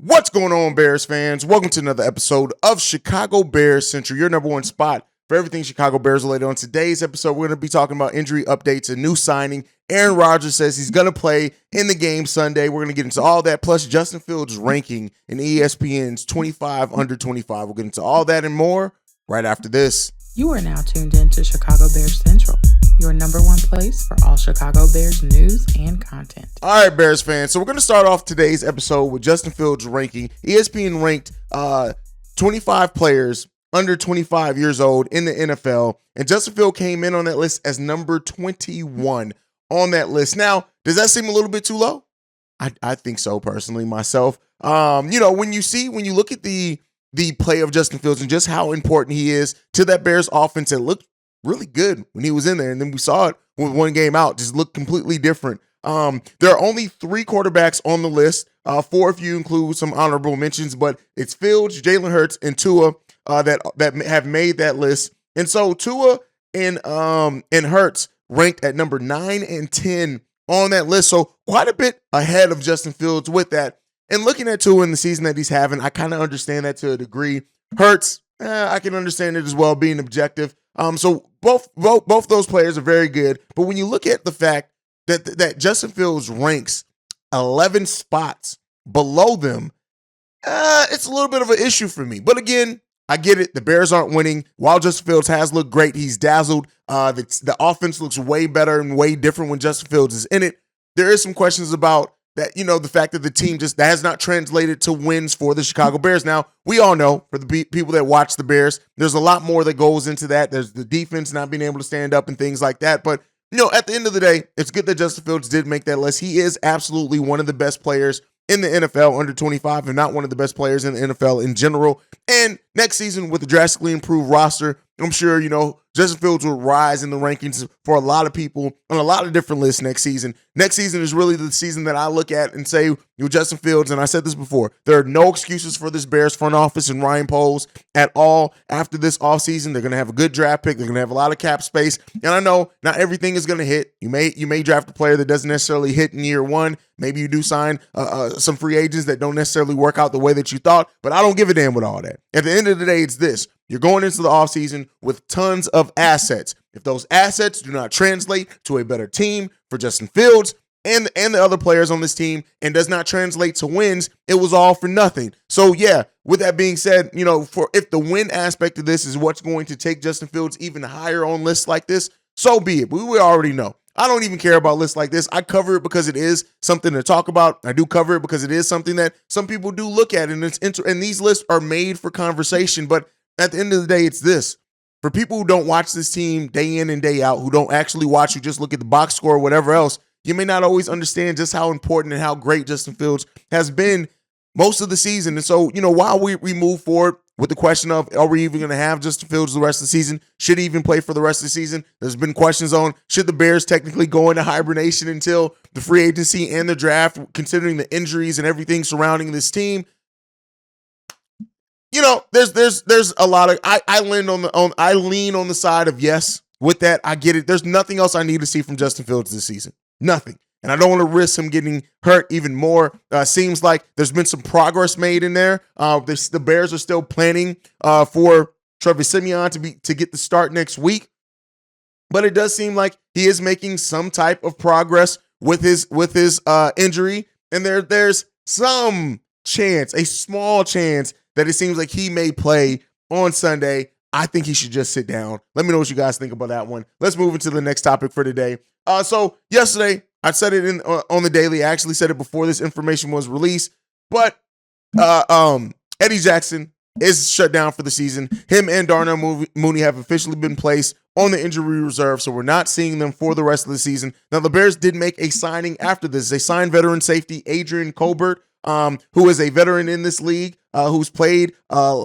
What's going on, Bears fans? Welcome to another episode of Chicago Bears Central, your number one spot for everything Chicago Bears related. On today's episode, we're going to be talking about injury updates and new signing. Aaron Rodgers says he's going to play in the game Sunday. We're going to get into all that, plus Justin Fields' ranking in ESPN's 25 under 25. We'll get into all that and more right after this. You are now tuned in to Chicago Bears Central, your number one place for all Chicago Bears news and content. All right, Bears fans. So we're going to start off today's episode with Justin Fields' ranking. ESPN ranked 25 players under 25 years old in the NFL, and Justin Fields came in on that list as number 21 on that list. Now, does that seem a little bit too low? I think so, personally, myself. When you look at the play of Justin Fields and just how important he is to that Bears offense, it looked really good when he was in there. And then we saw it with one game out, just looked completely different. There are only 3 quarterbacks on the list, 4 if you include some honorable mentions, but it's Fields, Jalen Hurts, and Tua that have made that list. And so Tua and Hurts ranked at number 9 and 10 on that list. So quite a bit ahead of Justin Fields with that. And looking at Tua in the season that he's having, I kind of understand that to a degree. Hurts, I can understand it as well, being objective. So both those players are very good. But when you look at the fact that Justin Fields ranks 11 spots below them, it's a little bit of an issue for me. But again, I get it. The Bears aren't winning. While Justin Fields has looked great, he's dazzled. The offense looks way better and way different when Justin Fields is in it. There is some questions about that, the fact that the team that has not translated to wins for the Chicago Bears. Now, we all know, for the people that watch the Bears, there's a lot more that goes into that. There's the defense not being able to stand up and things like that. But, at the end of the day, it's good that Justin Fields did make that list. He is absolutely one of the best players in the NFL under 25, and not one of the best players in the NFL in general. And next season, with a drastically improved roster, I'm sure, Justin Fields will rise in the rankings for a lot of people on a lot of different lists next season. Next season is really the season that I look at and say, Justin Fields, and I said this before, there are no excuses for this Bears front office and Ryan Poles at all after this offseason. They're going to have a good draft pick. They're going to have a lot of cap space. And I know not everything is going to hit. You may draft a player that doesn't necessarily hit in year one. Maybe you do sign some free agents that don't necessarily work out the way that you thought, but I don't give a damn with all that. At the end of the day, it's this. You're going into the offseason with tons of assets. If those assets do not translate to a better team for Justin Fields and the other players on this team and does not translate to wins, it was all for nothing. So yeah, with that being said, if the win aspect of this is what's going to take Justin Fields even higher on lists like this, so be it. We already know. I don't even care about lists like this. I cover it because it is something to talk about. I do cover it because it is something that some people do look at, and and these lists are made for conversation. But at the end of the day, it's this. For people who don't watch this team day in and day out, who don't actually watch, who just look at the box score or whatever else, you may not always understand just how important and how great Justin Fields has been most of the season. And so, while we move forward with the question of, are we even going to have Justin Fields the rest of the season? Should he even play for the rest of the season? There's been questions on, should the Bears technically go into hibernation until the free agency and the draft, considering the injuries and everything surrounding this team? There's a lot of I lean on the side of yes with that. I get it. There's nothing else I need to see from Justin Fields this season. Nothing. And I don't want to risk him getting hurt even more. Seems like there's been some progress made in there. The Bears are still planning for Trevor Siemian to get the start next week. But it does seem like he is making some type of progress with his injury. And there's some chance, a small chance, that it seems like he may play on Sunday. I think he should just sit down. Let me know what you guys think about that one. Let's move into the next topic for today. So yesterday, I said it on the daily. I actually said it before this information was released. But Eddie Jackson is shut down for the season. Him and Darnell Mooney have officially been placed on the injury reserve, so we're not seeing them for the rest of the season. Now, the Bears did make a signing after this. They signed veteran safety Adrian Colbert, who is a veteran in this league, who's played.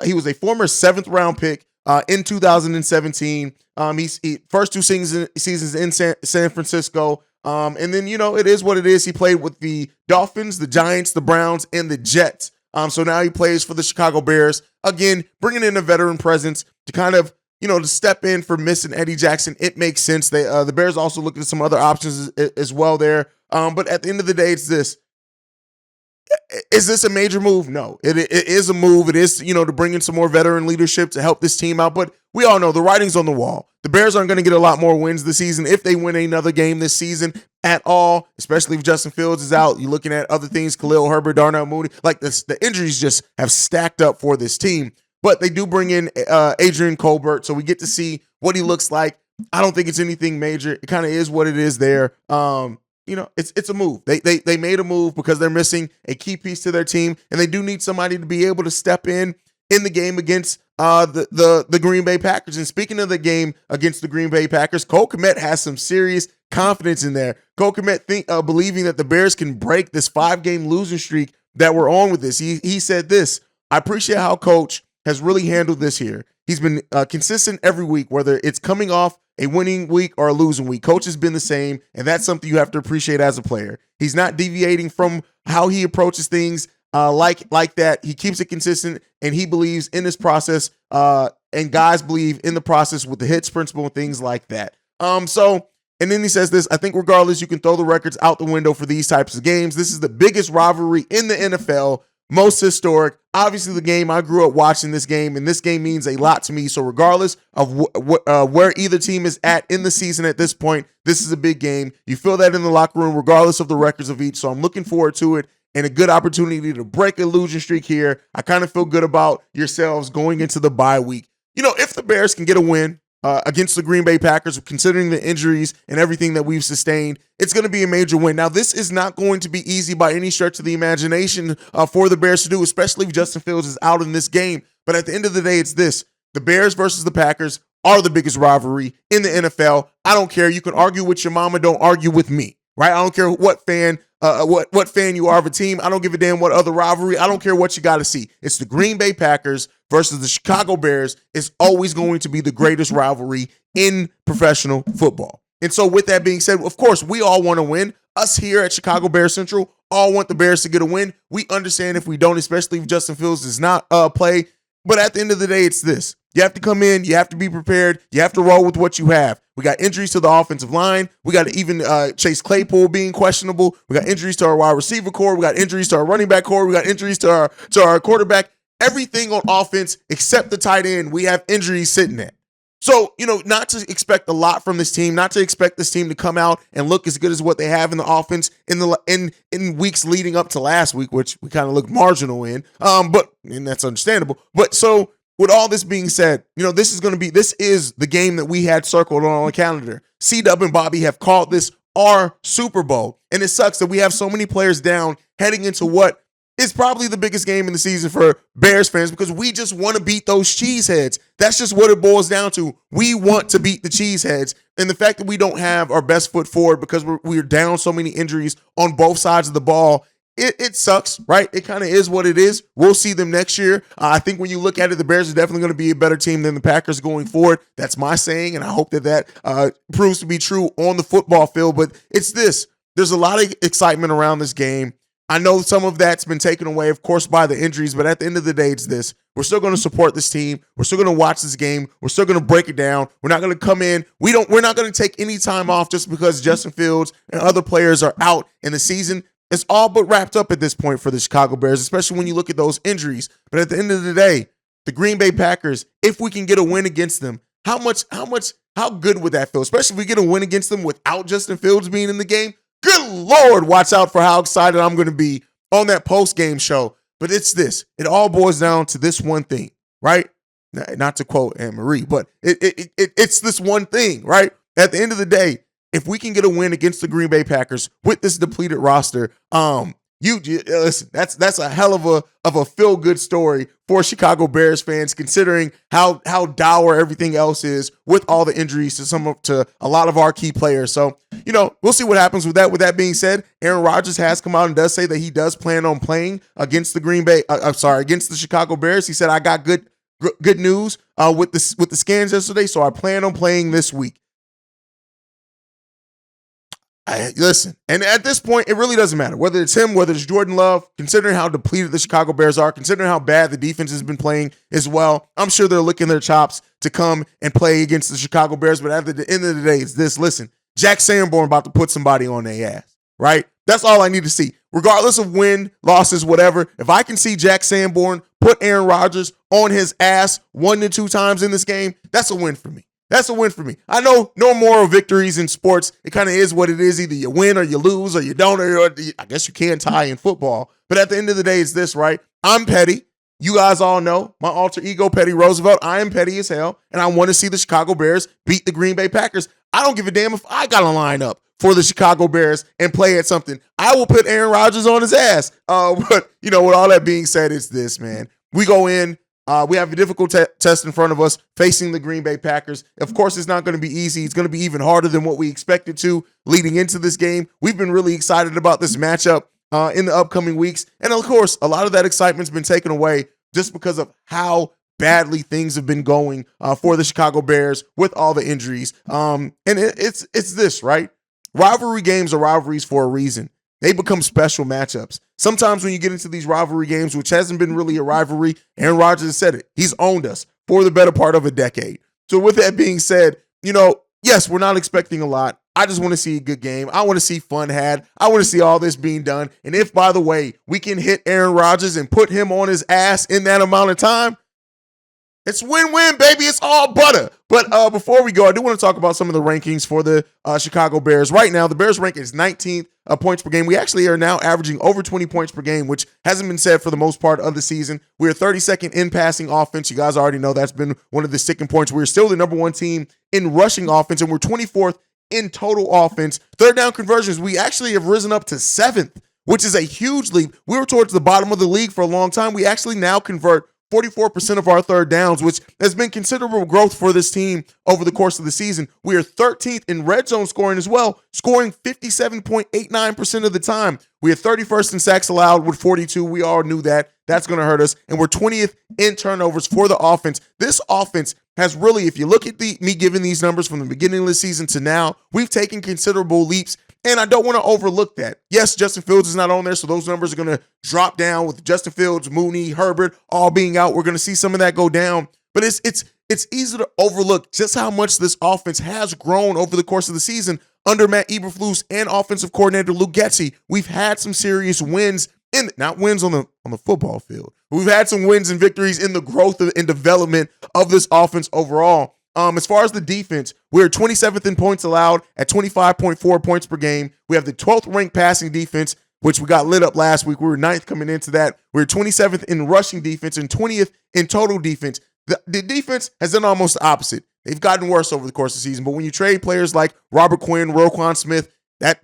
He was a former 7th-round pick in 2017. He's first 2 seasons in San Francisco. And then, it is what it is. He played with the Dolphins, the Giants, the Browns, and the Jets. So now he plays for the Chicago Bears. Again, bringing in a veteran presence to kind of, to step in for missing Eddie Jackson. It makes sense. The Bears also looking at some other options as well there. But at the end of the day, it's this. Is this a major move? No, it is a move. It is, to bring in some more veteran leadership to help this team out. But we all know the writing's on the wall. The Bears aren't going to get a lot more wins this season if they win another game this season at all, especially if Justin Fields is out. You're looking at other things, Khalil Herbert, Darnell Mooney. Like the injuries just have stacked up for this team. But they do bring in Adrian Colbert, so we get to see what he looks like. I don't think it's anything major. It kind of is what it is there. It's a move. They made a move because they're missing a key piece to their team, and they do need somebody to be able to step in the game against the Green Bay Packers. And speaking of the game against the Green Bay Packers, Kmet has some serious confidence in there. Kmet believing that the Bears can break this 5-game losing streak that we're on with this. He said this: "I appreciate how Coach has really handled this here. He's been consistent every week, whether it's coming off a winning week or a losing week. Coach has been the same, and that's something you have to appreciate as a player. He's not deviating from how he approaches things like that. He keeps it consistent, and he believes in this process, and guys believe in the process with the hits principle and things like that." And then he says this: "I think regardless, you can throw the records out the window for these types of games. This is the biggest rivalry in the NFL. Most historic. Obviously, the game I grew up watching this game, and this game means a lot to me. So regardless of where either team is at in the season at this point, this is a big game. You feel that in the locker room, regardless of the records of each. So I'm looking forward to it and a good opportunity to break a losing streak here. I kind of feel good about yourselves going into the bye week. If the Bears can get a win against the Green Bay Packers, considering the injuries and everything that we've sustained, it's going to be a major win. Now, this is not going to be easy by any stretch of the imagination for the Bears to do, especially if Justin Fields is out in this game. But at the end of the day, it's this: the Bears versus the Packers are the biggest rivalry in the NFL. I don't care. You can argue with your mama. Don't argue with me, right? I don't care what fan you are of a team. I don't give a damn what other rivalry. I don't care what you got to see. It's the Green Bay Packers versus the Chicago Bears. Is always going to be the greatest rivalry in professional football. And so with that being said, of course, we all want to win. Us here at Chicago Bears Central all want the Bears to get a win. We understand if we don't, especially if Justin Fields does not play. But at the end of the day, it's this: you have to come in, you have to be prepared, you have to roll with what you have. We got injuries to the offensive line. We got even Chase Claypool being questionable. We got injuries to our wide receiver core. We got injuries to our running back core. We got injuries to our quarterback. Everything on offense except the tight end, we have injuries sitting there. So, not to expect a lot from this team, not to expect this team to come out and look as good as what they have in the offense in weeks leading up to last week, which we kind of looked marginal in. And that's understandable. But so with all this being said, this is the game that we had circled on our calendar. C-Dub and Bobby have called this our Super Bowl. And it sucks that we have so many players down heading into what is probably the biggest game in the season for Bears fans, because we just want to beat those cheeseheads. That's just what it boils down to. We want to beat the cheeseheads. And the fact that we don't have our best foot forward because we're down so many injuries on both sides of the ball, it sucks, right? It kind of is what it is. We'll see them next year. I think when you look at it, the Bears are definitely going to be a better team than the Packers going forward. That's my saying, and I hope that proves to be true on the football field. But it's this: there's a lot of excitement around this game. I know some of that's been taken away, of course, by the injuries, but at the end of the day, it's this: we're still going to support this team. We're still going to watch this game. We're still going to break it down. We're not going to come in. We're not going to take any time off just because Justin Fields and other players are out in the season. It's all but wrapped up at this point for the Chicago Bears, especially when you look at those injuries. But at the end of the day, the Green Bay Packers, if we can get a win against them, how good would that feel? Especially if we get a win against them without Justin Fields being in the game. Good Lord, watch out for how excited I'm going to be on that post-game show. But it's this: it all boils down to this one thing, right? Not to quote Anne-Marie, but it's this one thing, right? At the end of the day, if we can get a win against the Green Bay Packers with this depleted roster, listen, that's a hell of a feel-good story for Chicago Bears fans, considering how dour everything else is with all the injuries to a lot of our key players. So, we'll see what happens with that. With that being said, Aaron Rodgers has come out and does say that he does plan on playing against the against the Chicago Bears. He said, "I got good news with the scans yesterday, so I plan on playing this week." Listen, and at this point, it really doesn't matter whether it's him, whether it's Jordan Love, considering how depleted the Chicago Bears are, considering how bad the defense has been playing as well. I'm sure they're licking their chops to come and play against the Chicago Bears. But at the end of the day, it's this: listen, Jack Sanborn about to put somebody on their ass, right? That's all I need to see. Regardless of win, losses, whatever, if I can see Jack Sanborn put Aaron Rodgers on his ass 1 to 2 times in this game, that's a win for me. That's a win for me. I know no moral victories in sports. It kind of is what it is. Either you win or you lose or you don't. Or I guess you can tie in football. But at the end of the day, it's this, right? I'm petty. You guys all know my alter ego, Petty Roosevelt. I am petty as hell, and I want to see the Chicago Bears beat the Green Bay Packers. I don't give a damn if I got to line up for the Chicago Bears and play at something. I will put Aaron Rodgers on his ass. But, with all that being said, it's this, man. We go in. We have a difficult test in front of us facing the Green Bay Packers. Of course, it's not going to be easy. It's going to be even harder than what we expected to leading into this game. We've been really excited about this matchup in the upcoming weeks. And of course, a lot of that excitement's been taken away just because of how badly things have been going for the Chicago Bears with all the injuries. And it's this, right? Rivalry games are rivalries for a reason. They become special matchups. Sometimes when you get into these rivalry games, which hasn't been really a rivalry, Aaron Rodgers has said it. He's owned us for the better part of a decade. So with that being said, yes, we're not expecting a lot. I just want to see a good game. I want to see fun had. I want to see all this being done. And if, by the way, we can hit Aaron Rodgers and put him on his ass in that amount of time, it's win-win, baby. It's all butter. But before we go, I do want to talk about some of the rankings for the Chicago Bears. Right now, the Bears rank is 19th points per game. We actually are now averaging over 20 points per game, which hasn't been said for the most part of the season. We're 32nd in passing offense. You guys already know that's been one of the sticking points. We're still the number 1 team in rushing offense, and we're 24th in total offense. Third down conversions, we actually have risen up to 7th, which is a huge leap. We were towards the bottom of the league for a long time. We actually now convert 44% of our third downs, which has been considerable growth for this team over the course of the season. We are 13th in red zone scoring as well, scoring 57.89% of the time. We are 31st in sacks allowed with 42. We all knew that. That's going to hurt us. And we're 20th in turnovers for the offense. This offense has really, if you look at me giving these numbers from the beginning of the season to now, we've taken considerable leaps. And I don't want to overlook that. Yes, Justin Fields is not on there, so those numbers are going to drop down with Justin Fields, Mooney, Herbert all being out. We're going to see some of that go down. But it's easy to overlook just how much this offense has grown over the course of the season under Matt Eberflus and offensive coordinator Luke Getsy. We've had some serious wins, not wins on the football field. We've had some wins and victories in the growth and development of this offense overall. As far as the defense, we're 27th in points allowed at 25.4 points per game. We have the 12th ranked passing defense, which we got lit up last week. We were 9th coming into that. We're 27th in rushing defense and 20th in total defense. The defense has done almost the opposite. They've gotten worse over the course of the season. But when you trade players like Robert Quinn, Roquan Smith, it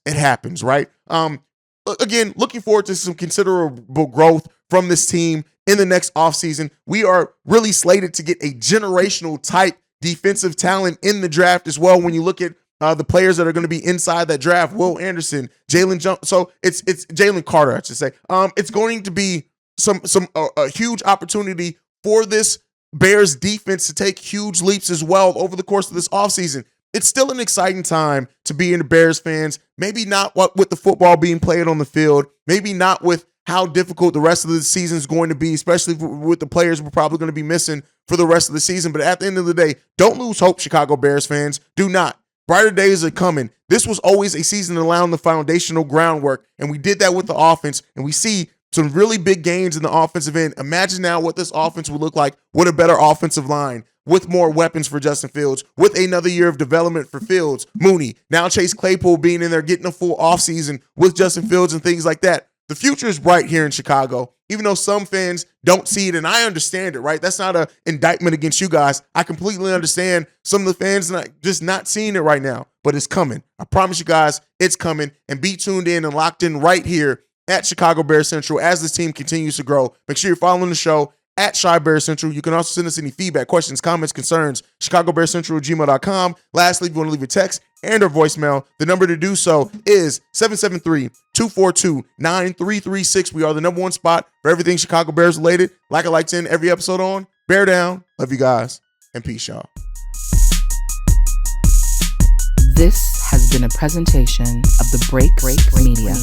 happens, right? Again, looking forward to some considerable growth from this team in the next offseason. We are really slated to get a generational type defensive talent in the draft as well. When you look at the players that are going to be inside that draft, Will Anderson, so it's Jalen Carter, I should say. It's going to be a huge opportunity for this Bears defense to take huge leaps as well over the course of this offseason. It's still an exciting time to be in the Bears fans. Maybe not with the football being played on the field. Maybe not with how difficult the rest of the season is going to be, especially with the players we're probably going to be missing for the rest of the season. But at the end of the day, don't lose hope, Chicago Bears fans. Do not. Brighter days are coming. This was always a season allowing the foundational groundwork, and we did that with the offense, and we see some really big gains in the offensive end. Imagine now what this offense would look like with a better offensive line, with more weapons for Justin Fields, with another year of development for Fields, Mooney, now Chase Claypool being in there, getting a full offseason with Justin Fields and things like that. The future is bright here in Chicago, even though some fans don't see it, and I understand it, right? That's not an indictment against you guys. I completely understand some of the fans just not seeing it right now, but it's coming. I promise you guys, it's coming, and be tuned in and locked in right here at Chicago Bears Central as this team continues to grow. Make sure you're following the show at Chi Bears Central. You can also send us any feedback, questions, comments, concerns, ChicagoBearsCentral@gmail.com. Lastly, if you want to leave a text and or voicemail, the number to do so is 773-242-9336. We are the number one spot for everything Chicago Bears related. Like I like to end every episode on, bear down. Love you guys, and peace, y'all. This has been a presentation of the Break Media.